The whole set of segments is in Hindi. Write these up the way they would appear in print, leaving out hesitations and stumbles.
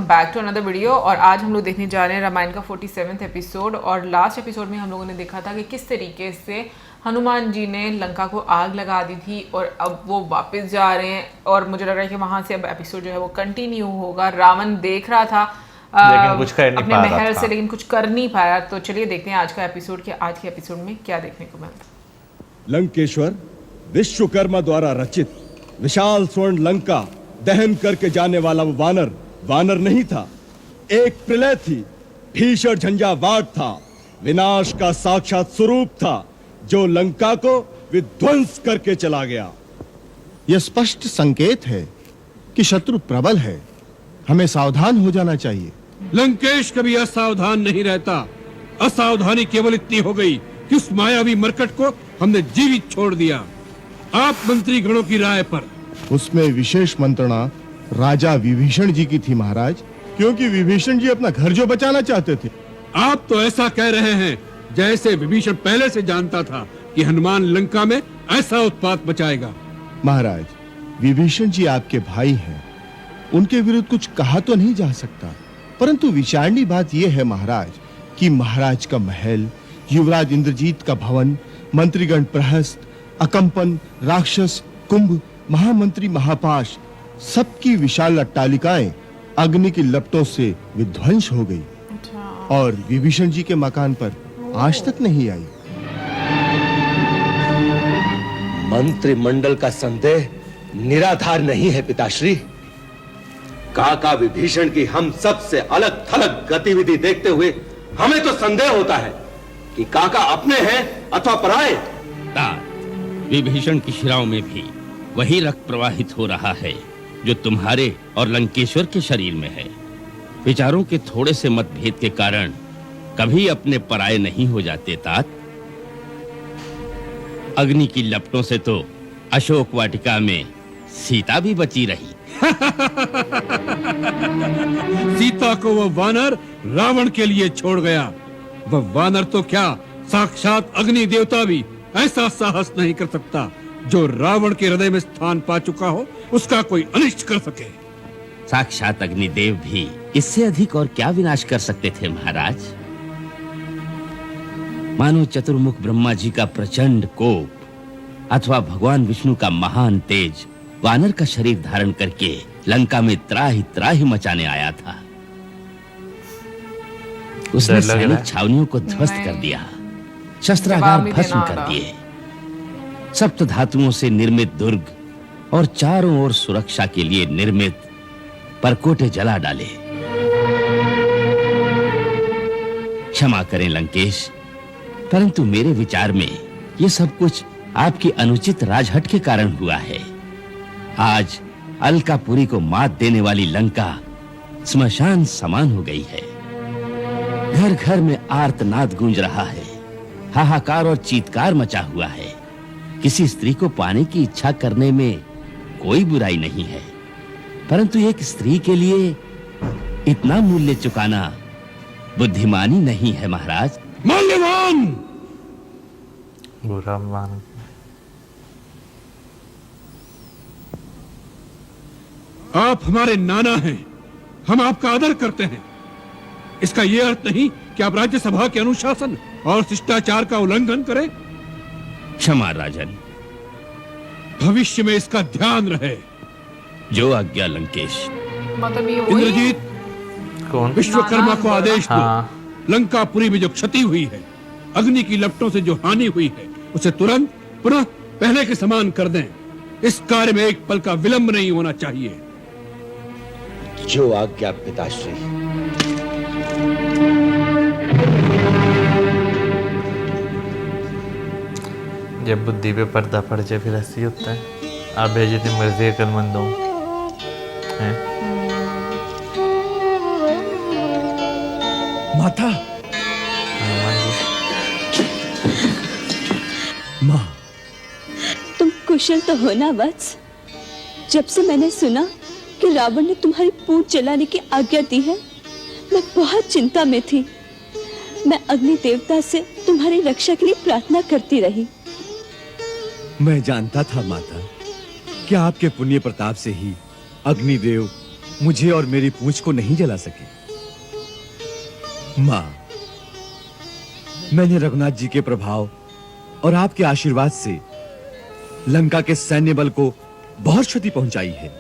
Back to another video. और आज हम लोग देखने जा रहे हैं रामायण का 47वां एपिसोड। और लास्ट एपिसोड में हम लोगों ने देखा था कि किस तरीके से हनुमान जी ने लंका को आग लगा दी थी और अब वो वापस जा रहे हैं। और मुझे लग रहा है कि वहाँ से अब एपिसोड जो है वो कंटिन्यू होगा। रावण देख रहा था लेकिन कुछ कर नहीं अपने पा रहा महल था। से, लेकिन कुछ कर नहीं पाया। तो चलिए देखते हैं आज का एपिसोड कि आज के एपिसोड में क्या देखने को मिलता है। लंकेश्वर विश्वकर्मा द्वारा रचित विशाल स्वर्ण लंका दहन करके जाने वाला वो वानर नहीं था, एक प्रलय थी, भीषण झंझावात था, विनाश का साक्षात स्वरूप था, जो लंका को विध्वंस करके चला गया। यह स्पष्ट संकेत है कि शत्रु प्रबल है, हमें सावधान हो जाना चाहिए। लंकेश कभी असावधान नहीं रहता। असावधानी केवल इतनी हो गई कि उस मायावी मरकट को हमने जीवित छोड़ दिया। आप मंत्री गणों की राय पर। उसमें विशेष मंत्रणा राजा विभीषण जी की थी महाराज, क्योंकि विभीषण जी अपना घर जो बचाना चाहते थे। आप तो ऐसा कह रहे हैं जैसे विभीषण पहले से जानता था कि हनुमान लंका में ऐसा उत्पात मचाएगा। महाराज, विभीषण जी आपके भाई हैं, उनके विरुद्ध कुछ कहा तो नहीं जा सकता, परंतु विचारणी बात यह है महाराज कि महाराज का महल, युवराज इंद्रजीत का भवन, मंत्रीगण प्रहस्त, अकंपन, राक्षस, कुंभ, महामंत्री महापाश, सबकी विशाल अट्टालिकाएं अग्नि की लपटों से विध्वंस हो गई और विभीषण जी के मकान पर आज तक नहीं आई। मंत्रिमंडल का संदेह निराधार नहीं है पिताश्री। काका विभीषण की हम सबसे अलग थलग गतिविधि देखते हुए हमें तो संदेह होता है कि काका अपने हैं अथवा पराए। विभीषण की शिराओं में भी वही रक्त प्रवाहित हो रहा है जो तुम्हारे और लंकेश्वर के शरीर में है। विचारों के थोड़े से मतभेद के कारण कभी अपने पराये नहीं हो जाते तात। अग्नि की लपटों से तो अशोक वाटिका में सीता भी बची रही। सीता को वह वानर रावण के लिए छोड़ गया। वह वानर तो क्या, साक्षात अग्नि देवता भी ऐसा साहस नहीं कर सकता जो रावण के हृदय में स्थान पा चुका हो उसका कोई अनिष्ट कर सके। साक्षात अग्निदेव भी इससे अधिक और क्या विनाश कर सकते थे महाराज। मानो चतुर्मुख ब्रह्मा जी का प्रचंड कोप अथवा भगवान विष्णु का महान तेज वानर का शरीर धारण करके लंका में त्राहि त्राहि मचाने आया था। उसने सैनिक छावनियों को ध्वस्त कर दिया, शस्त्रागार भस्म कर दिए, सप्त धातुओं से निर्मित दुर्ग और चारों ओर सुरक्षा के लिए निर्मित परकोटे जला डाले। क्षमा करें लंकेश, परंतु मेरे विचार में यह सब कुछ आपकी अनुचित राजहट के कारण हुआ है। आज अलकापुरी को मात देने वाली लंका स्मशान समान हो गई है। घर घर में आर्तनाद गूंज रहा है, हाहाकार और चीत्कार मचा हुआ है। किसी स्त्री को पाने की इच्छा करने में कोई बुराई नहीं है, परंतु एक स्त्री के लिए इतना मूल्य चुकाना बुद्धिमानी नहीं है महाराज। मूल्यवान बुरा मान। आप हमारे नाना हैं, हम आपका आदर करते हैं। इसका यह अर्थ नहीं कि आप राज्यसभा के अनुशासन और शिष्टाचार का उल्लंघन करें। क्षमा राजन, भविष्य में इसका ध्यान रहे। जो आज्ञा लंकेश। मतलब ये वही इंद्रजीत, कौन? विश्वकर्मा को आदेश दो, हाँ। लंकापुरी में जो क्षति हुई है, अग्नि की लपटों से जो हानि हुई है, उसे तुरंत पुनः पहले के समान कर दें। इस कार्य में एक पल का विलंब नहीं होना चाहिए। जो आज्ञा पिताश्री। जब बुद्धि पे पर्दा पड़ जाए फिर ऐसे ही होता है। आप जितनी मर्जी अकलमंद हो हैं। माता, हनुमान जी, माँ, तुम कुशल तो हो ना वत्स? जब से मैंने सुना कि रावण ने तुम्हारी पूंछ जलाने की आज्ञा दी है, मैं बहुत चिंता में थी। मैं अग्नि देवता से तुम्हारी रक्षा के लिए प्रार्थना करती रही। मैं जानता था माता कि आपके पुण्य प्रताप से ही अग्निदेव मुझे और मेरी पूंछ को नहीं जला सके। मां, मैंने रघुनाथ जी के प्रभाव और आपके आशीर्वाद से लंका के सैन्य बल को बहुत क्षति पहुंचाई है।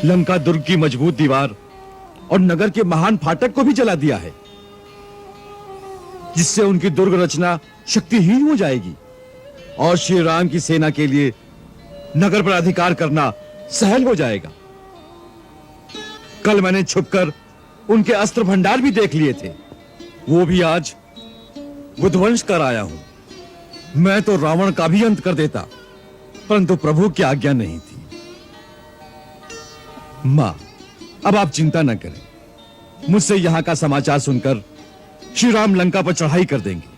लंका दुर्ग की मजबूत दीवार और नगर के महान फाटक को भी जला दिया है, जिससे उनकी दुर्ग रचना शक्तिहीन हो जाएगी और श्री राम की सेना के लिए नगर पर अधिकार करना सहल हो जाएगा। कल मैंने छुपकर उनके अस्त्र भंडार भी देख लिए थे, वो भी आज विध्वंस कर आया हूं। मैं तो रावण का भी अंत कर देता, परंतु प्रभु की आज्ञा नहीं थी। मां, अब आप चिंता न करें, मुझसे यहां का समाचार सुनकर श्री राम लंका पर चढ़ाई कर देंगे।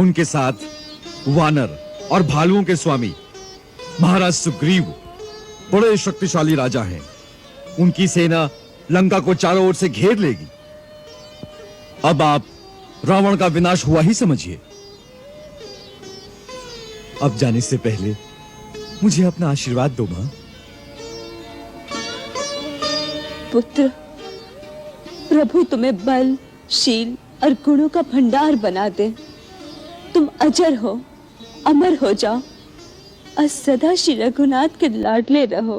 उनके साथ वानर और भालुओं के स्वामी महाराज सुग्रीव बड़े शक्तिशाली राजा हैं। उनकी सेना लंका को चारों ओर से घेर लेगी। अब आप रावण का विनाश हुआ ही समझिए। अब जाने से पहले मुझे अपना आशीर्वाद दो मां। पुत्र, प्रभु तुम्हें बल, शील और गुणों का भंडार बना दे। तुम अजर हो, अमर हो जाओ और सदा श्री रघुनाथ के लाडले रहो।